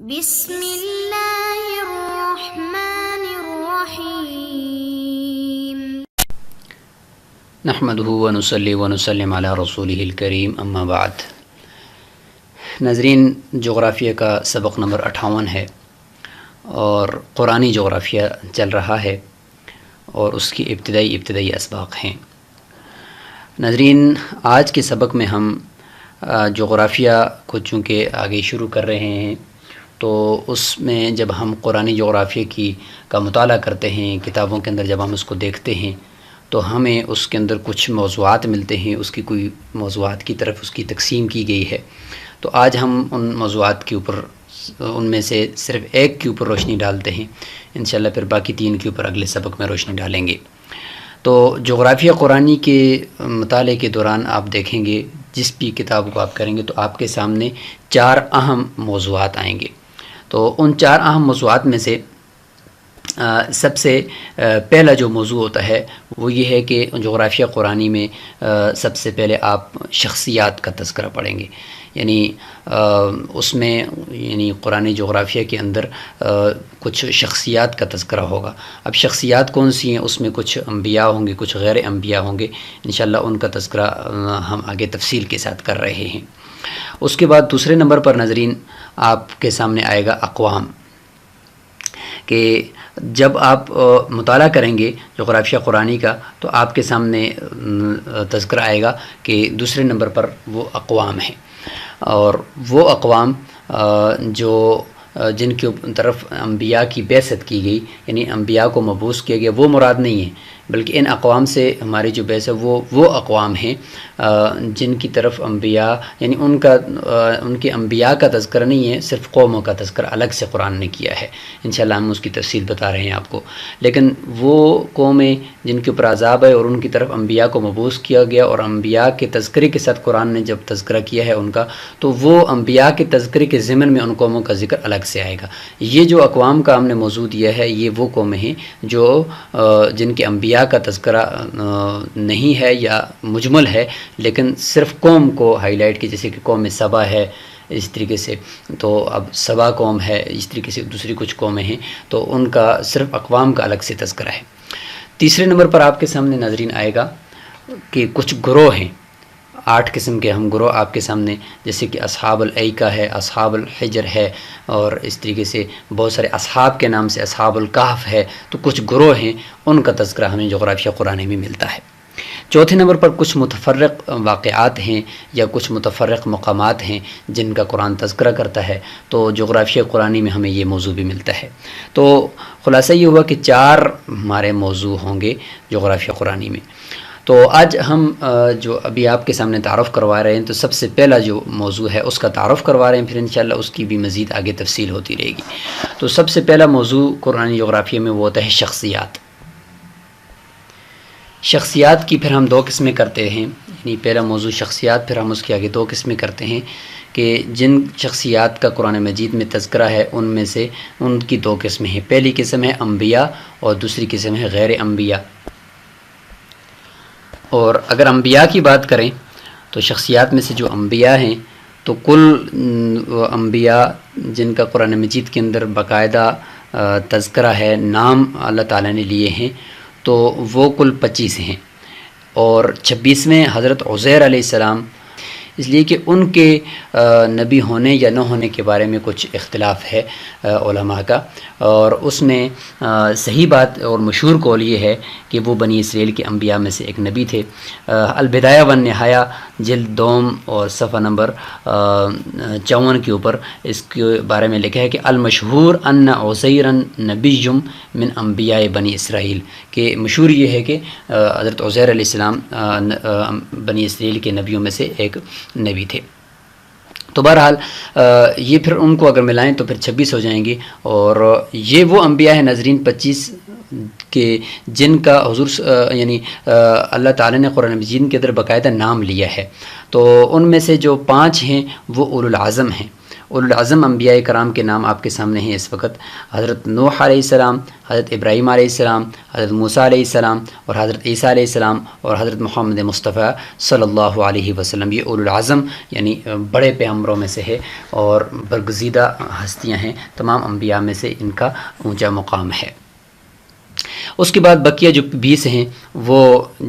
بسم اللہ الرحمن الرحیم نحمده ونصلی ونسلم علی رسولہ الکریم اما بعد۔ ناظرین، جغرافیہ کا سبق نمبر 58 ہے اور قرآنی جغرافیہ چل رہا ہے اور اس کی ابتدائی اسباق ہیں۔ ناظرین، آج کے سبق میں ہم جغرافیہ کو چونکہ آگے شروع کر رہے ہیں تو اس میں جب ہم قرآنی جغرافیہ کا مطالعہ کرتے ہیں، کتابوں کے اندر جب ہم اس کو دیکھتے ہیں تو ہمیں اس کے اندر کچھ موضوعات ملتے ہیں، اس کی کوئی موضوعات کی طرف اس کی تقسیم کی گئی ہے۔ تو آج ہم ان موضوعات کے اوپر، ان میں سے صرف ایک کے اوپر روشنی ڈالتے ہیں، انشاءاللہ پھر باقی 3 کے اوپر اگلے سبق میں روشنی ڈالیں گے۔ تو جغرافیہ قرآنی کے مطالعے کے دوران آپ دیکھیں گے، جس بھی کتاب کو آپ کریں گے تو آپ کے سامنے 4 اہم موضوعات آئیں گے۔ تو ان 4 اہم موضوعات میں سے سب سے پہلا جو موضوع ہوتا ہے وہ یہ ہے کہ جغرافیہ قرآنی میں سب سے پہلے آپ شخصیات کا تذکرہ پڑھیں گے، یعنی اس میں قرآنی جغرافیہ کے اندر کچھ شخصیات کا تذکرہ ہوگا۔ اب شخصیات کون سی ہیں؟ اس میں کچھ انبیاء ہوں گے، کچھ غیر انبیاء ہوں گے، انشاءاللہ ان کا تذکرہ ہم آگے تفصیل کے ساتھ کر رہے ہیں۔ اس کے بعد دوسرے نمبر پر ناظرین آپ کے سامنے آئے گا اقوام، کہ جب آپ مطالعہ کریں گے جغرافیہ قرآنی کا تو آپ کے سامنے تذکرہ آئے گا کہ دوسرے نمبر پر وہ اقوام ہیں، اور وہ اقوام جن کی طرف انبیاء کی بعثت کی گئی، یعنی انبیاء کو مبعوث کیا گیا، وہ مراد نہیں ہے، بلکہ ان اقوام سے ہماری جو بعثت ہے وہ اقوام ہیں جن کی طرف انبیاء، یعنی ان کے انبیاء کا تذکرہ نہیں ہے، صرف قوموں کا تذکرہ الگ سے قرآن نے کیا ہے۔ انشاءاللہ ہم اس کی تفصیل بتا رہے ہیں آپ کو، لیکن وہ قومیں جن کے اوپر عذاب ہے اور ان کی طرف انبیاء کو مبعوث کیا گیا، اور انبیاء کے تذکرے کے ساتھ قرآن نے جب تذکرہ کیا ہے ان کا، تو وہ انبیاء کے تذکرے کے ضمن میں ان قوموں کا ذکر الگ سے آئے گا۔ یہ جو اقوام کا ہم نے موضوع دیا ہے، یہ وہ قومیں ہیں جو جن کے انبیاء کا تذکرہ نہیں ہے یا مجمل ہے، لیکن صرف قوم کو ہائی لائٹ کی، جیسے کہ قوم سبا ہے، اس طریقے سے تو اب سبا قوم ہے، اس طریقے سے دوسری کچھ قومیں ہیں، تو ان کا صرف اقوام کا الگ سے تذکرہ ہے۔ تیسرے نمبر پر آپ کے سامنے ناظرین آئے گا کہ کچھ گروہ ہیں، 8 قسم کے ہم گروہ آپ کے سامنے، جیسے کہ اصحاب الایکہ ہے، اصحاب الحجر ہے، اور اس طریقے سے بہت سارے اصحاب کے نام سے اصحاب الکہف ہے، تو کچھ گروہ ہیں، ان کا تذکرہ ہمیں جغرافیہ قرآنی میں ملتا ہے۔ چوتھے نمبر پر کچھ متفرق واقعات ہیں یا کچھ متفرق مقامات ہیں جن کا قرآن تذکرہ کرتا ہے، تو جغرافیہ قرآنی میں ہمیں یہ موضوع بھی ملتا ہے۔ تو خلاصہ یہ ہوا کہ 4 ہمارے موضوع ہوں گے جغرافیہ قرآنی میں۔ تو آج ہم جو ابھی آپ کے سامنے تعارف کروا رہے ہیں، تو سب سے پہلا جو موضوع ہے اس کا تعارف کروا رہے ہیں، پھر انشاءاللہ اس کی بھی مزید آگے تفصیل ہوتی رہے گی۔ تو سب سے پہلا موضوع قرآنی جغرافیہ میں وہ ہوتا ہے شخصیات۔ شخصیات کی پھر ہم 2 قسمیں کرتے ہیں، یعنی پہلا موضوع شخصیات، پھر ہم اس کے آگے 2 قسمیں کرتے ہیں کہ جن شخصیات کا قرآن مجید میں تذکرہ ہے ان میں سے ان کی 2 قسمیں ہیں۔ پہلی قسم ہے انبیاء اور دوسری قسم ہے غیر انبیاء۔ اور اگر انبیاء کی بات کریں تو شخصیات میں سے جو انبیاء ہیں تو کل انبیاء جن کا قرآن مجید کے اندر باقاعدہ تذکرہ ہے، نام اللہ تعالیٰ نے لیے ہیں، تو وہ کل 25 ہیں، اور 26ویں حضرت عزیر علیہ السلام، اس لیے کہ ان کے نبی ہونے یا نہ ہونے کے بارے میں کچھ اختلاف ہے علماء کا، اور اس میں صحیح بات اور مشہور قول یہ ہے کہ وہ بنی اسرائیل کے انبیاء میں سے ایک نبی تھے۔ البدایہ والنہایہ جلد 2 اور صفحہ نمبر 54 کے اوپر اس کے بارے میں لکھا ہے کہ المشہور ان عزیرا نبی من انبیاء بنی اسرائیل، کہ مشہور یہ ہے کہ حضرت عزیر علیہ السلام بنی اسرائیل کے نبیوں میں سے ایک نبی تھے۔ تو بہرحال یہ پھر ان کو اگر ملائیں تو پھر 26 ہو جائیں گے، اور یہ وہ انبیاء ہیں ناظرین 25 کہ جن کا حضور یعنی اللہ تعالیٰ نے قرآن مجید کے اندر باقاعدہ نام لیا ہے۔ تو ان میں سے جو 5 ہیں وہ اولو العزم ہیں، اولوالعزم انبیاء کرام کے نام آپ کے سامنے ہیں اس وقت: حضرت نوح علیہ السلام، حضرت ابراہیم علیہ السلام، حضرت موسیٰ علیہ السلام اور حضرت عیسیٰ علیہ السلام اور حضرت محمد مصطفیٰ صلی اللہ علیہ وسلم. یہ اولوالعزم یعنی بڑے پیغمبروں میں سے ہے اور برگزیدہ ہستیاں ہیں، تمام انبیاء میں سے ان کا اونچا مقام ہے. اس کے بعد بقیہ جو 20 ہیں وہ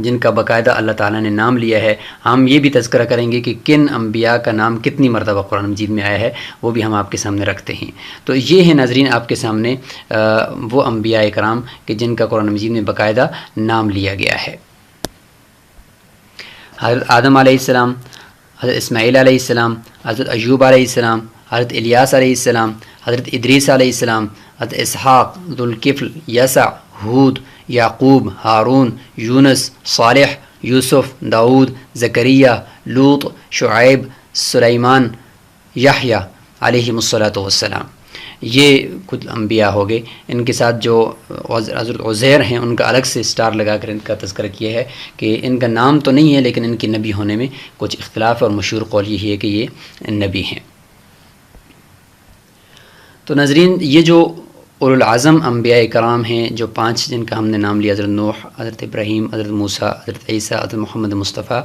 جن کا باقاعدہ اللہ تعالیٰ نے نام لیا ہے، ہم یہ بھی تذکرہ کریں گے کہ کن انبیاء کا نام کتنی مرتبہ قرآن مجید میں آیا ہے، وہ بھی ہم آپ کے سامنے رکھتے ہیں. تو یہ ہے ناظرین آپ کے سامنے وہ انبیاء کرام کہ جن کا قرآن مجید میں باقاعدہ نام لیا گیا ہے. حضرت آدم علیہ السلام، حضرت اسماعیل علیہ السلام، حضرت ایوب علیہ السلام، حضرت الیاس علیہ السلام، حضرت ادریس علیہ السلام، حضرت اسحاق، ذوالکفل، یسع، ہود، یعقوب، ہارون، یونس، صالح، یوسف، داؤد، زکریہ، لوط، شعیب، سلیمان، یحییٰ علیہم الصلاۃ والسلام. یہ کچھ انبیاء ہو گئے. ان کے ساتھ جو حضرت عزیر ہیں ان کا الگ سے سٹار لگا کر ان کا تذکرہ کیا ہے کہ ان کا نام تو نہیں ہے لیکن ان کے نبی ہونے میں کچھ اختلاف ہے، اور مشہور قول یہی ہے کہ یہ نبی ہیں. تو ناظرین یہ جو اولوالعزم انبیاء کرام ہیں، جو 5 جن کا ہم نے نام لیا: حضرت نوح، حضرت ابراہیم، حضرت موسیٰ، حضرت عیسیٰ، حضرت محمد مصطفیٰ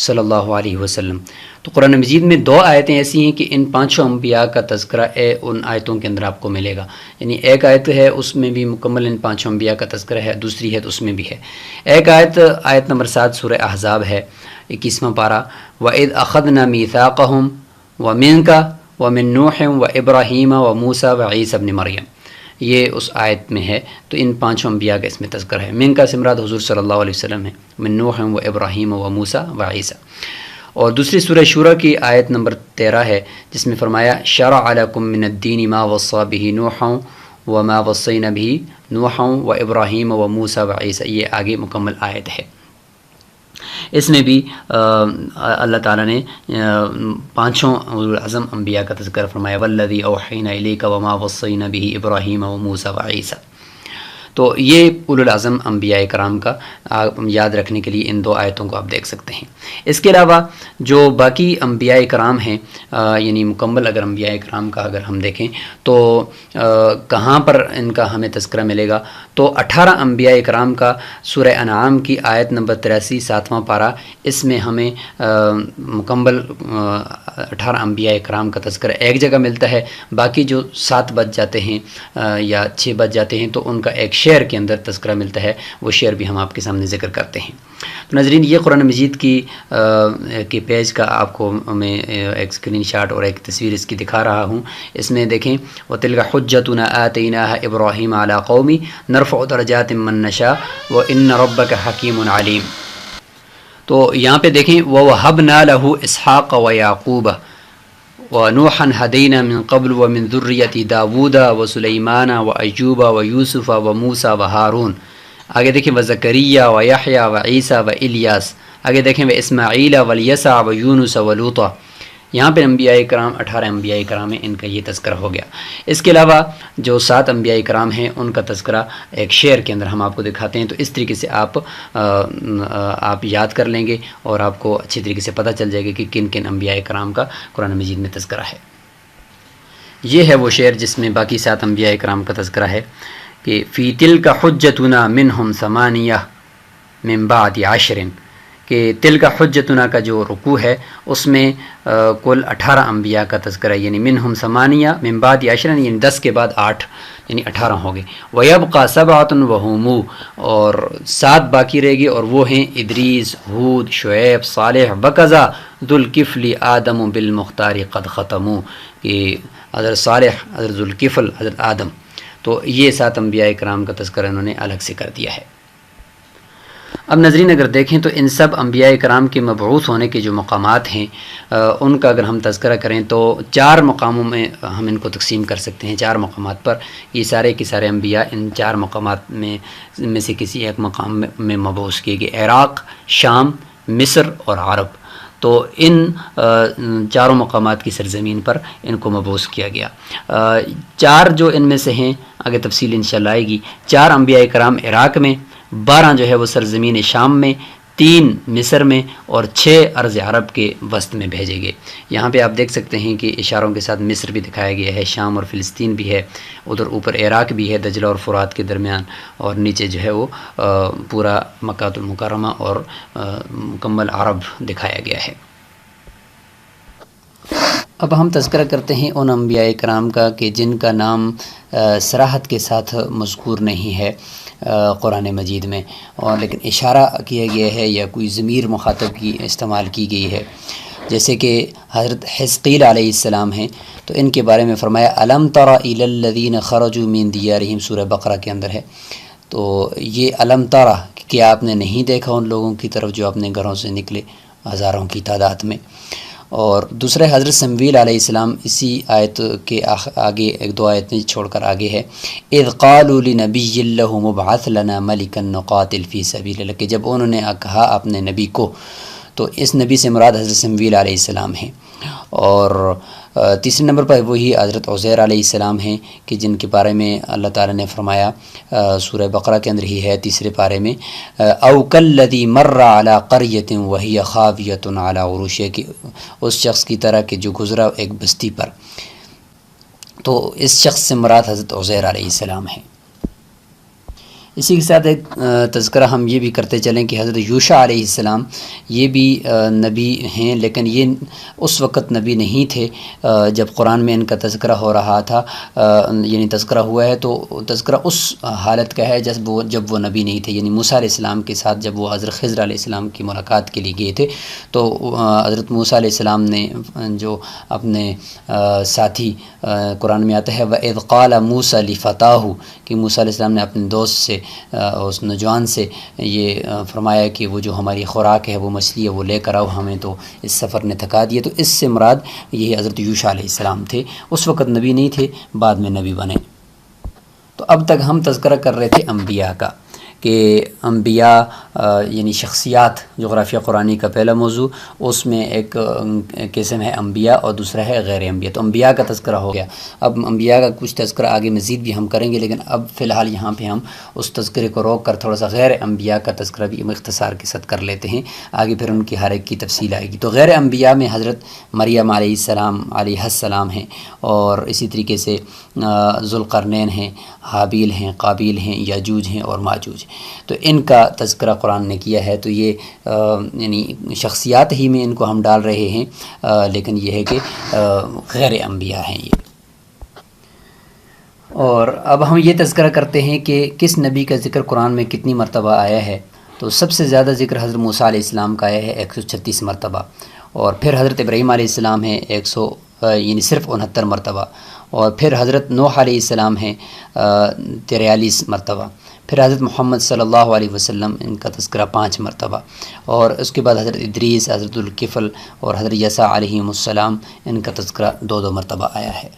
صلی اللہ علیہ وسلم. تو قرآن مجید میں 2 آیتیں ایسی ہیں کہ ان 5 انبیاء کا تذکرہ ان آیتوں کے اندر آپ کو ملے گا. یعنی ایک آیت ہے اس میں بھی مکمل ان 5 انبیاء کا تذکرہ ہے، دوسری ہے تو اس میں بھی ہے. ایک آیت نمبر 7 سورہ احزاب ہے، 21واں پارہ: وَإِذْ أَخَذْنَا مِيثَاقَهُمْ وَمِنْكَ وَمِن نُوحٍ وَإِبْرَاهِيمَ وَمُوسَىٰ وَعِيسَىٰ ابْنِ مریم. یہ اس آیت میں ہے. تو ان 5 انبیاء کا اس میں تذکرہ ہے. من کا سمراد حضور صلی اللہ علیہ وسلم ہے، من نوح و ابراہیم و موسیٰ و عیسیٰ. اور دوسری سورہ شورى کی آیت نمبر 13 ہے جس میں فرمایا: شرع لکم من الدین ما وصى به نوحا وما وصینا به نوحا و ابراہیم و موسیٰ و عیسیٰ. یہ آگے مکمل آیت ہے. اس میں بھی اللہ تعالیٰ نے 5 اولوالعزم انبیاء کا تذکرہ فرمایا: والذی اوحینا الیک وما وصینا به ابراہیم و موسیٰ و عیسیٰ. تو یہ اولوالعزم انبیاء کرام کا یاد رکھنے کے لیے ان 2 آیتوں کو آپ دیکھ سکتے ہیں. اس کے علاوہ جو باقی انبیاء کرام ہیں، یعنی مکمل اگر انبیاء کرام کا اگر ہم دیکھیں تو کہاں پر ان کا ہمیں تذکرہ ملے گا، تو 18 انبیاء کرام کا سورہ انعام کی آیت نمبر 83 7واں پارہ، اس میں ہمیں مکمل 18 انبیاء کرام کا تذکرہ ایک جگہ ملتا ہے. باقی جو 7 بچ جاتے ہیں یا 6 بچ جاتے ہیں تو ان کا ایک شعر کے اندر تذکرہ ملتا ہے. وہ شعر بھی ہم آپ کے سامنے ذکر کرتے ہیں. تو ناظرین یہ قرآن مجید کی پیج کا آپ کو میں ایک اسکرین شاٹ اور ایک تصویر اس کی دکھا رہا ہوں. اس میں دیکھیں: وَتِلْكَ حُجَّتُنَا آتَيْنَاهَا إِبْرَاهِيمَ عَلَىٰ قَوْمِ نَرْفَعُ دَرَجَاتٍ مَّن نَّشَاءُ وَإِنَّ رَبَّكَ حَكِيمٌ عَلِيمٌ. تو یہاں پہ دیکھیں: وَوَهَبْنَا لَهُ إِسْحَاقَ وَيَعْقُوبَ وَنُوحًا هَدَيْنَا مِن قَبْلُ وَمِن ذُرِّيَّةِ دَاوُودَ وَسُلَيْمَانَ وَأَيُّوبَ وَيُوسُفَ وَمُوسَىٰ وَهَارُونَ. آگے دیکھیں: وَزَكَرِيَّا وَيَحْيَىٰ وَعِيسَىٰ وَإِلْيَاس. آگے دیکھیں: وَإِسْمَاعِيلَ وَالْيَسَعَ وَيُونُسَ وَلُوطًا. یہاں پہ انبیاء کرام 18 انبیاء کرام ہیں، ان کا یہ تذکرہ ہو گیا. اس کے علاوہ جو 7 انبیاء کرام ہیں ان کا تذکرہ ایک شعر کے اندر ہم آپ کو دکھاتے ہیں. تو اس طریقے سے آپ یاد کر لیں گے اور آپ کو اچھی طریقے سے پتہ چل جائے گا کہ کن کن انبیاء کرام کا قرآن مجید میں تذکرہ ہے. یہ ہے وہ شعر جس میں باقی 7 انبیاء کرام کا تذکرہ ہے کہ فی تلک حجتنا منہم ثمانیہ من بعد 10، کہ تلک حجتنا کا جو رکوع ہے اس میں کل 18 انبیاء کا تذکرہ ہے. یعنی منہم ثمانیہ من بعد 10، یعنی 10 کے بعد 8، یعنی 18 ہو گئے. وَيَبْقَى سَبْعَةٌ وَهُمُ، اور 7 باقی رہ گئے اور وہ ہیں ادریس، ہود، شعیب، صالح، وَكَذَا ذُو الْكِفْلِ آدَمُ بِالْمُخْتَارِ قَدْ خَتَمُوا، کہ حضرت صالح، حضرت ذوالکفل، حضرت آدم. تو یہ 7 انبیاء کرام کا تذکرہ انہوں نے الگ سے کر دیا ہے. اب ناظرین اگر دیکھیں تو ان سب انبیاء کرام کے مبعوث ہونے کے جو مقامات ہیں ان کا اگر ہم تذکرہ کریں تو 4 مقاموں میں ہم ان کو تقسیم کر سکتے ہیں. 4 مقامات پر یہ سارے کے سارے انبیاء ان 4 مقامات میں سے کسی ایک مقام میں مبعوث کیے گئے: عراق، شام، مصر اور عرب. تو ان 4 مقامات کی سرزمین پر ان کو مبعوث کیا گیا. 4 جو ان میں سے ہیں آگے تفصیل انشاءاللہ آئے گی. 4 انبیاء کرام عراق میں، 12 جو ہے وہ سرزمین شام میں، 3 مصر میں اور 6 ارض عرب کے وسط میں بھیجے گئے۔ یہاں پہ آپ دیکھ سکتے ہیں کہ اشاروں کے ساتھ مصر بھی دکھایا گیا ہے، شام اور فلسطین بھی ہے، ادھر اوپر عراق بھی ہے دجلہ اور فرات کے درمیان، اور نیچے جو ہے وہ پورا مکہ المکرمہ اور مکمل عرب دکھایا گیا ہے۔ اب ہم تذکرہ کرتے ہیں ان انبیاء کرام کا کہ جن کا نام صراحت کے ساتھ مذکور نہیں ہے قرآن مجید میں، اور لیکن اشارہ کیا گیا ہے یا کوئی ضمیر مخاطب کی استعمال کی گئی ہے، جیسے کہ حضرت حزقیل علیہ السلام ہیں، تو ان کے بارے میں فرمایا الم تر الی الذین خرجوا من دیارہم، سورہ بقرہ کے اندر ہے۔ تو یہ الم تر، کیا آپ نے نہیں دیکھا ان لوگوں کی طرف جو اپنے گھروں سے نکلے ہزاروں کی تعداد میں۔ اور دوسرے حضرت سمویل علیہ السلام، اسی آیت کے آگے 1-2 آیتیں چھوڑ کر آگے ہے، اذ قالوا لنبی لہ مبعث لنا ملکا نقاتل فی سبیل اللہ، کہ جب انہوں نے کہا اپنے نبی کو، تو اس نبی سے مراد حضرت سمویل علیہ السلام ہیں۔ اور تیسرے نمبر پر وہی حضرت عزیر علیہ السلام ہیں کہ جن کے بارے میں اللہ تعالیٰ نے فرمایا سورہ بقرہ کے اندر ہی ہے تیسرے پارے میں، او کالذی مر علی قریۃ وہی خاویۃ علی عروشہا، کہ اس شخص کی طرح کہ جو گزرا ایک بستی پر۔ تو اس شخص سے مراد حضرت عزیر علیہ السلام ہیں۔ اسی کے ساتھ ایک تذکرہ ہم یہ بھی کرتے چلیں کہ حضرت یوشع علیہ السلام یہ بھی نبی ہیں، لیکن یہ اس وقت نبی نہیں تھے جب قرآن میں ان کا تذکرہ ہو رہا تھا، یعنی تذکرہ ہوا ہے تو تذکرہ اس حالت کا ہے جب وہ نبی نہیں تھے، یعنی موسیٰ علیہ السلام کے ساتھ جب وہ حضرت خضر علیہ السلام کی ملاقات کے لیے گئے تھے، تو حضرت موسیٰ علیہ السلام نے جو اپنے ساتھی، قرآن میں آتا ہے وَإِذْ قَالَ مُوسَىٰ لِفَتَاهُ، کہ موسیٰ علیہ السلام نے اپنے دوست سے، اس نوجوان سے یہ فرمایا کہ وہ جو ہماری خوراک ہے وہ مچھلی ہے، وہ لے کر آؤ، ہمیں تو اس سفر نے تھکا دیا۔ تو اس سے مراد یہی حضرت یوشع علیہ السلام تھے، اس وقت نبی نہیں تھے، بعد میں نبی بنے۔ تو اب تک ہم تذکرہ کر رہے تھے انبیاء کا، کہ انبیاء یعنی شخصیات، جغرافیہ قرآنی کا پہلا موضوع، اس میں ایک قسم ہے انبیاء اور دوسرا ہے غیر انبیاء۔ تو انبیاء کا تذکرہ ہو گیا، اب انبیاء کا کچھ تذکرہ آگے مزید بھی ہم کریں گے، لیکن اب فی الحال یہاں پہ ہم اس تذکرے کو روک کر تھوڑا سا غیر انبیاء کا تذکرہ بھی اختصار کے ساتھ کر لیتے ہیں، آگے پھر ان کی ہر ایک کی تفصیل آئے گی۔ تو غیر انبیاء میں حضرت مریم علیہ السلام ہیں، اور اسی طریقے سے ذوالقرنین ہیں، حابیل ہیں، قابیل ہیں، یاجوج ہیں اور ماجوج۔ تو ان کا تذکرہ قرآن نے کیا ہے، تو یہ یعنی شخصیات ہی میں ان کو ہم ڈال رہے ہیں، لیکن یہ ہے کہ غیر انبیاء ہیں یہ۔ اور اب ہم یہ تذکرہ کرتے ہیں کہ کس نبی کا ذکر قرآن میں کتنی مرتبہ آیا ہے۔ تو سب سے زیادہ ذکر حضرت موسیٰ علیہ السلام کا آیا ہے 136 مرتبہ، اور پھر حضرت ابراہیم علیہ السلام ہے یعنی صرف 69 مرتبہ، اور پھر حضرت نوح علیہ السلام ہیں 43 مرتبہ، پھر حضرت محمد صلی اللہ علیہ وسلم ان کا تذکرہ 5 مرتبہ، اور اس کے بعد حضرت ادریس، حضرت الکفل اور حضرت یسع علیہم السلام ان کا تذکرہ 2 مرتبہ آیا ہے۔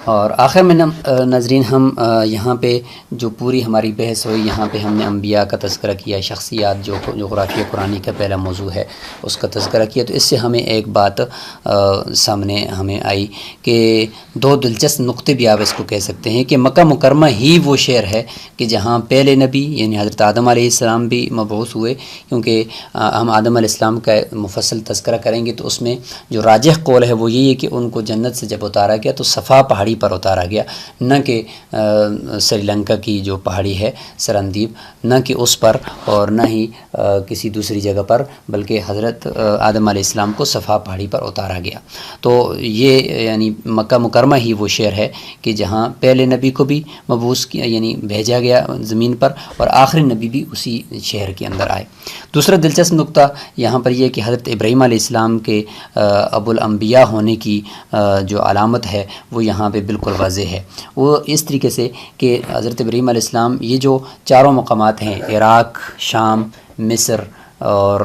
اور آخر میں ناظرین ہم یہاں پہ جو پوری ہماری بحث ہوئی، یہاں پہ ہم نے انبیاء کا تذکرہ کیا، شخصیات جو جغرافیہ قرآنی کا پہلا موضوع ہے اس کا تذکرہ کیا۔ تو اس سے ہمیں ایک بات سامنے ہمیں آئی کہ 2 دلچسپ نقطے بھی آپ اس کو کہہ سکتے ہیں، کہ مکہ مکرمہ ہی وہ شہر ہے کہ جہاں پہلے نبی یعنی حضرت آدم علیہ السلام بھی مبعوث ہوئے، کیونکہ ہم آدم علیہ السلام کا مفصل تذکرہ کریں گے تو اس میں جو راجح قول ہے وہ یہی ہے کہ ان کو جنت سے جب اتارا گیا تو صفا پہاڑی پر اتارا گیا، نہ کہ سری لنکا کی جو پہاڑی ہے سرندیپ، نہ کہ اس پر اور نہ ہی کسی دوسری جگہ پر، بلکہ حضرت آدم علیہ السلام کو صفا پہاڑی پر اتارا گیا۔ تو یہ یعنی مکہ مکرمہ ہی وہ شہر ہے کہ جہاں پہلے نبی کو بھی مبعوث کیا یعنی بھیجا گیا زمین پر، اور آخری نبی بھی اسی شہر کے اندر آئے۔ دوسرا دلچسپ نقطہ یہاں پر یہ کہ حضرت ابراہیم علیہ السلام کے ابو الانبیاء ہونے کی جو علامت ہے وہ یہاں پہ بالکل واضح ہے، وہ اس طریقے سے کہ حضرت ابراہیم علیہ السلام یہ جو 4 مقامات ہیں، عراق، شام، مصر اور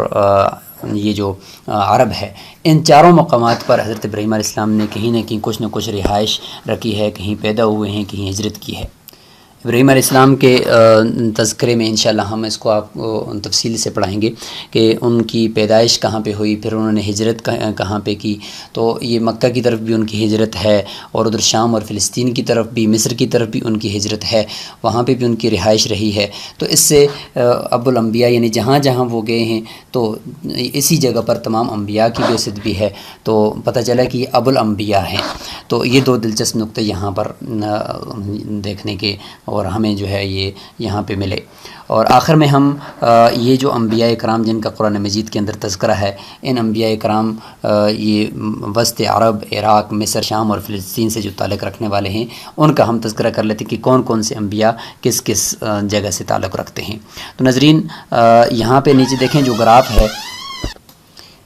یہ جو عرب ہے، ان 4 مقامات پر حضرت ابراہیم علیہ السلام نے کہیں نہ کہیں کچھ نہ کچھ رہائش رکھی ہے، کہیں پیدا ہوئے ہیں، کہیں ہجرت کی ہے۔ ابراہیم علیہ السلام کے تذکرے میں انشاءاللہ ہم اس کو آپ کو تفصیل سے پڑھائیں گے کہ ان کی پیدائش کہاں پہ ہوئی، پھر انہوں نے ہجرت کہاں پہ کی. تو یہ مکہ کی طرف بھی ان کی ہجرت ہے، اور ادھر شام اور فلسطین کی طرف بھی، مصر کی طرف بھی ان کی ہجرت ہے، وہاں پہ بھی ان کی رہائش رہی ہے. تو اس سے ابو الانبیاء یعنی جہاں جہاں وہ گئے ہیں تو اسی جگہ پر تمام انبیاء کی بعثت بھی ہے. تو پتہ چلا کہ یہ ابو الانبیاء ہیں. تو یہ دو دلچسپ نقطے یہاں پر دیکھنے کے اور ہمیں جو ہے یہ یہاں پہ ملے. اور آخر میں ہم یہ جو انبیاء کرام جن کا قرآن مجید کے اندر تذکرہ ہے، ان انبیاء کرام یہ وسط عرب، عراق، مصر، شام اور فلسطین سے جو تعلق رکھنے والے ہیں، ان کا ہم تذکرہ کر لیتے ہیں کہ کون کون سے انبیاء کس کس جگہ سے تعلق رکھتے ہیں. تو ناظرین یہاں پہ نیچے دیکھیں جو گراف ہے،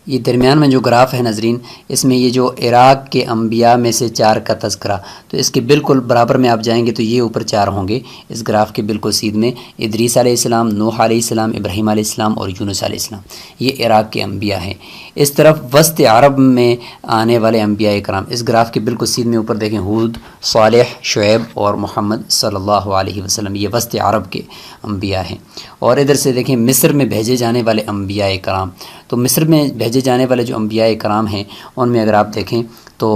یہ درمیان میں جو گراف ہے ناظرین، اس میں یہ جو عراق کے انبیاء میں سے 4 کا تذکرہ، تو اس کے بالکل برابر میں آپ جائیں گے تو یہ اوپر 4 ہوں گے اس گراف کے بالکل سیدھ میں. ادریس علیہ السلام، نوح علیہ السلام، ابراہیم علیہ السلام اور یونس علیہ السلام، یہ عراق کے انبیاء ہیں. اس طرف وسط عرب میں آنے والے انبیاء کرام اس گراف کے بالکل سیدھ میں اوپر دیکھیں، ہود، صالح، شعیب اور محمد صلی اللہ علیہ وسلم، یہ وسط عرب کے انبیاء ہیں. اور ادھر سے دیکھیں مصر میں بھیجے جانے والے انبیاء کرام، تو مصر میں بھیجے جانے والے جو انبیاء کرام ہیں ان میں اگر آپ دیکھیں تو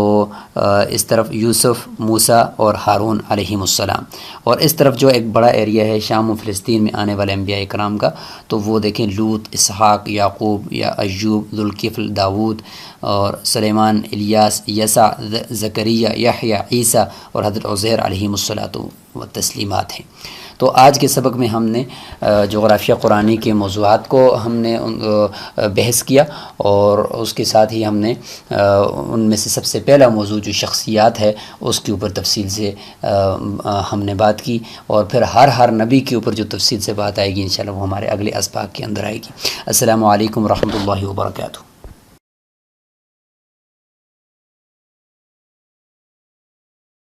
اس طرف یوسف، موسیٰ اور ہارون علیہم السلام. اور اس طرف جو ایک بڑا ایریا ہے شام و فلسطین میں آنے والے انبیاء کرام کا، تو وہ دیکھیں لوط، اسحاق، یعقوب یا ایوب، ذوالکفل، داود اور سلیمان، الیاس، یسع، زکریا، یحییٰ، عیسیٰ اور حضرت عزیر علیہم الصلاۃ والتسلیمات ہیں. تو آج کے سبق میں ہم نے جغرافیہ قرآنی کے موضوعات کو ہم نے بحث کیا، اور اس کے ساتھ ہی ہم نے ان میں سے سب سے پہلا موضوع جو شخصیات ہے اس کے اوپر تفصیل سے ہم نے بات کی، اور پھر ہر نبی کے اوپر جو تفصیل سے بات آئے گی انشاءاللہ وہ ہمارے اگلے اسباق کے اندر آئے گی. السلام علیکم ورحمۃ اللہ وبرکاتہ.